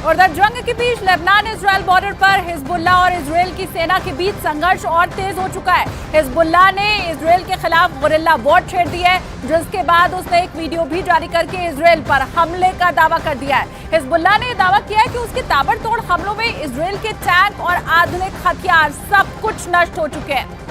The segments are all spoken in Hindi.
उधर जंग के बीच लेबनान इजराइल बॉर्डर पर हिजबुल्लाह और इजराइल की सेना के बीच संघर्ष और तेज हो चुका है। हिजबुल्लाह ने इजराइल के खिलाफ गुरिल्ला वॉर छेड़ दी है, जिसके बाद उसने एक वीडियो भी जारी करके इजराइल पर हमले का दावा कर दिया है। हिजबुल्लाह ने दावा किया है कि उसके ताबड़तोड़ हमलों में इजराइल के टैंक और आधुनिक हथियार सब कुछ नष्ट हो चुके हैं।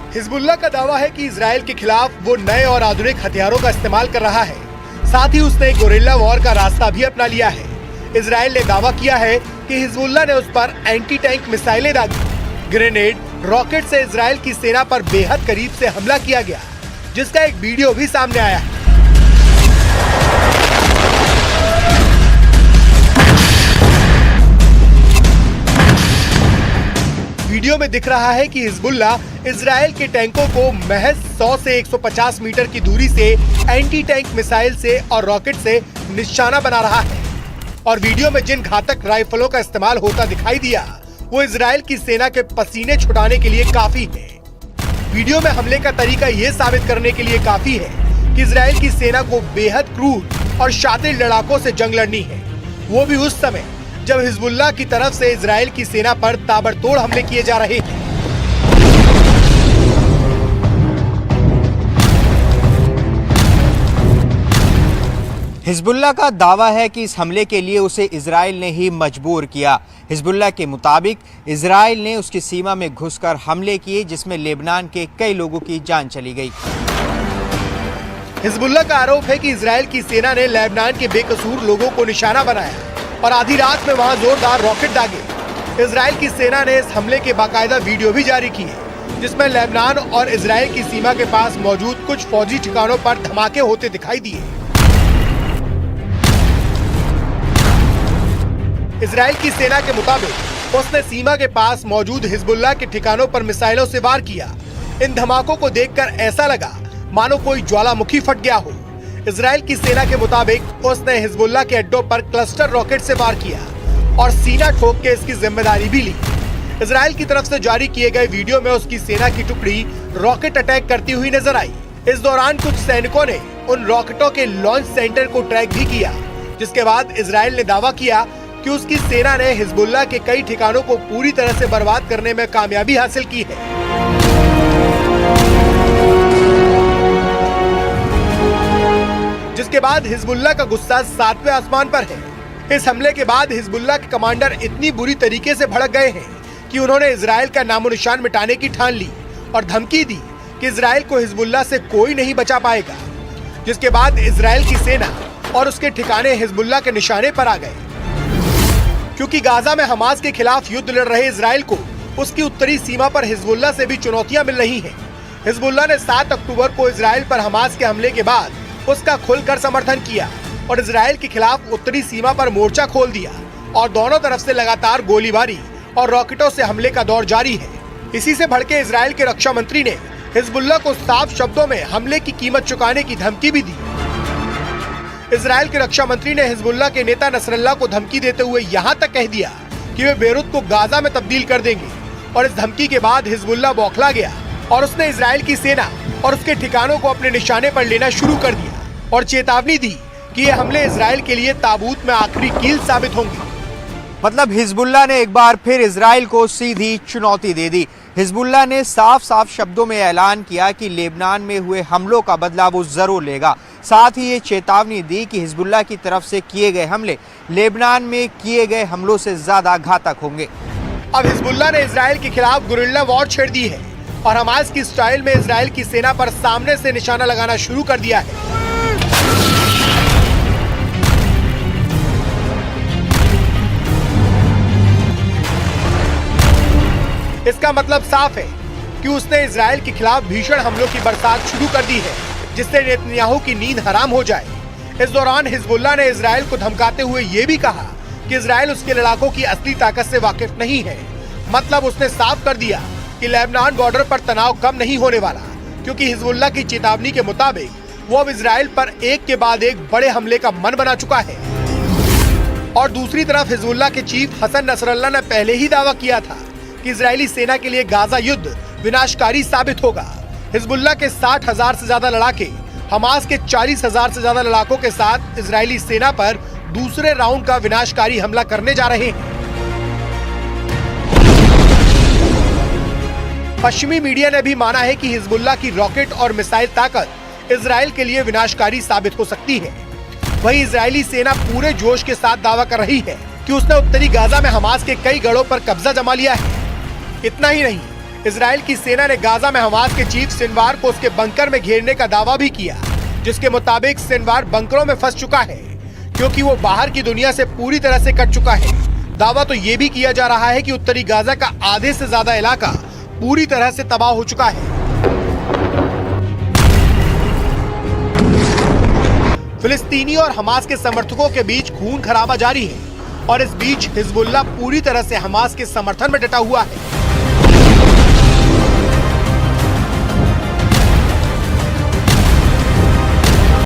हिजबुल्लाह का दावा है कि इजराइल के खिलाफ वो नए और आधुनिक हथियारों का इस्तेमाल कर रहा है। साथ ही उसने गुरिल्ला वॉर का रास्ता भी अपना लिया है। इजराइल ने दावा किया है कि हिजबुल्लाह ने उस पर एंटी टैंक मिसाइलें दागी। ग्रेनेड, रॉकेट से इजराइल की सेना पर बेहद करीब से हमला किया गया, जिसका एक वीडियो भी सामने आया है। वीडियो में दिख रहा है कि हिजबुल्लाह इजराइल के टैंकों को महज 100 से 150 मीटर की दूरी से एंटी टैंक मिसाइल से और रॉकेट से निशाना बना रहा है। और वीडियो में जिन घातक राइफलों का इस्तेमाल होता दिखाई दिया, वो इजराइल की सेना के पसीने छुड़ाने के लिए काफी है। वीडियो में हमले का तरीका ये साबित करने के लिए काफी है कि इजराइल की सेना को बेहद क्रूर और शातिर लड़ाकों से जंग लड़नी है, वो भी उस समय जब हिजबुल्लाह की तरफ से इजराइल की सेना पर ताबड़तोड़ हमले किए जा रहे हैं। हिजबुल्लाह का दावा है कि इस हमले के लिए उसे इजराइल ने ही मजबूर किया। हिजबुल्लाह के मुताबिक इजराइल ने उसकी सीमा में घुसकर हमले किए, जिसमें लेबनान के कई लोगों की जान चली गई। हिजबुल्लाह का आरोप है कि इजराइल की सेना ने लेबनान के बेकसूर लोगों को निशाना बनाया और आधी रात में वहां जोरदार रॉकेट दागे। इजराइल की सेना ने इस हमले के बाकायदा वीडियो भी जारी किए, जिसमें लेबनान और इजराइल की सीमा के पास मौजूद कुछ फौजी ठिकानों पर धमाके होते दिखाई दिए। इजराइल की सेना के मुताबिक उसने सीमा के पास मौजूद हिजबुल्लाह के ठिकानों पर मिसाइलों से वार किया। इन धमाकों को देखकर ऐसा लगा मानो कोई ज्वालामुखी फट गया हो। इजराइल की सेना के मुताबिक उसने हिजबुल्लाह के अड्डों पर क्लस्टर रॉकेट से वार किया और सीना ठोक के इसकी जिम्मेदारी भी ली। इजराइल की तरफ से जारी किए गए वीडियो में उसकी सेना की टुकड़ी रॉकेट अटैक करती हुई नजर आई। इस दौरान कुछ सैनिकों ने उन रॉकेटों के लॉन्च सेंटर को ट्रैक भी किया, जिसके बाद इजराइल ने दावा किया कि उसकी सेना ने हिजबुल्लाह के कई ठिकानों को पूरी तरह से बर्बाद करने में कामयाबी हासिल की है। जिसके बाद हिजबुल्लाह का गुस्सा 7वें आसमान पर है। इस हमले के बाद हिजबुल्लाह के कमांडर इतनी बुरी तरीके से भड़क गए हैं कि उन्होंने इजराइल का नामो निशान मिटाने की ठान ली और धमकी दी कि इजराइल को हिजबुल्लाह से कोई नहीं बचा पाएगा। जिसके बाद इजराइल की सेना और उसके ठिकाने हिजबुल्लाह के निशाने पर आ गए। क्योंकि गाजा में हमास के खिलाफ युद्ध लड़ रहे इजराइल को उसकी उत्तरी सीमा पर हिजबुल्लाह से भी चुनौतियां मिल रही हैं। हिजबुल्लाह ने 7 अक्टूबर को इजराइल पर हमास के हमले के बाद उसका खुलकर समर्थन किया और इजराइल के खिलाफ उत्तरी सीमा पर मोर्चा खोल दिया और दोनों तरफ से लगातार गोलीबारी और रॉकेटों से हमले का दौर जारी है। इसी से भड़के इजराइल के रक्षा मंत्री ने हिजबुल्लाह को साफ शब्दों में हमले की कीमत चुकाने की धमकी भी दी। इजराइल के रक्षा मंत्री ने हिजबुल्लाह के नेता नसरल्लाह को धमकी देते हुए यहाँ तक कह दिया कि वे बेरूत को गाजा में तब्दील कर देंगे। और इस धमकी के बाद हिजबुल्लाह बौखला गया और उसने इजराइल की सेना और उसके ठिकानों को अपने निशाने पर लेना शुरू कर दिया और चेतावनी दी कि ये हमले इजराइल के लिए ताबूत में आखिरी कील साबित होंगे। मतलब हिजबुल्लाह ने एक बार फिर इजराइल को सीधी चुनौती दे दी। हिजबुल्लाह ने साफ साफ शब्दों में ऐलान किया कि लेबनान में हुए हमलों का बदला वो जरूर लेगा। साथ ही ये चेतावनी दी कि हिजबुल्लाह की तरफ से किए गए हमले लेबनान में किए गए हमलों से ज्यादा घातक होंगे। अब हिजबुल्लाह ने इजराइल के खिलाफ गुरिल्ला वॉर छेड़ दी है और हमास की स्टाइल में इजराइल की सेना पर सामने से निशाना लगाना शुरू कर दिया है। इसका मतलब साफ है कि उसने इजराइल के खिलाफ भीषण हमलों की बरसात शुरू कर दी है, जिससे नेतन्याहू की नींद हराम हो जाए। इस दौरान हिजबुल्लाह ने इजराइल को धमकाते हुए ये भी कहा कि इजराइल उसके लड़ाकों की असली ताकत से वाकिफ नहीं है। मतलब उसने साफ कर दिया कि लेबनान बॉर्डर पर तनाव कम नहीं होने वाला, क्योंकि हिजबुल्लाह की चेतावनी के मुताबिक वो अब इजराइल पर एक के बाद एक बड़े हमले का मन बना चुका है। और दूसरी तरफ हिजबुल्लाह के चीफ हसन नसरल्लाह ने पहले ही दावा किया था कि इजरायली सेना के लिए गाजा युद्ध विनाशकारी साबित होगा। हिजबुल्लाह के 60,000 से ज्यादा लड़ाके हमास के 40,000 से ज्यादा लड़ाकों के साथ इजरायली सेना पर दूसरे राउंड का विनाशकारी हमला करने जा रहे हैं। पश्चिमी मीडिया ने भी माना है कि हिजबुल्लाह की रॉकेट और मिसाइल ताकत इजराइल के लिए विनाशकारी साबित हो सकती है। वहीं इजरायली सेना पूरे जोश के साथ दावा कर रही है कि उसने उत्तरी गाजा में हमास के कई गढ़ों पर कब्जा जमा लिया है। इतना ही नहीं, इजराइल की सेना ने गाजा में हमास के चीफ सिनवार को उसके बंकर में घेरने का दावा भी किया, जिसके मुताबिक सिनवार बंकरों में फंस चुका है क्योंकि वो बाहर की दुनिया से पूरी तरह से कट चुका है। दावा तो ये भी किया जा रहा है कि उत्तरी गाजा का आधे से ज्यादा इलाका पूरी तरह से तबाह हो चुका है। फिलिस्तीनी और हमास के समर्थकों के बीच खून खराबा जारी है और इस बीच हिजबुल्लाह पूरी तरह से हमास के समर्थन में डटा हुआ है।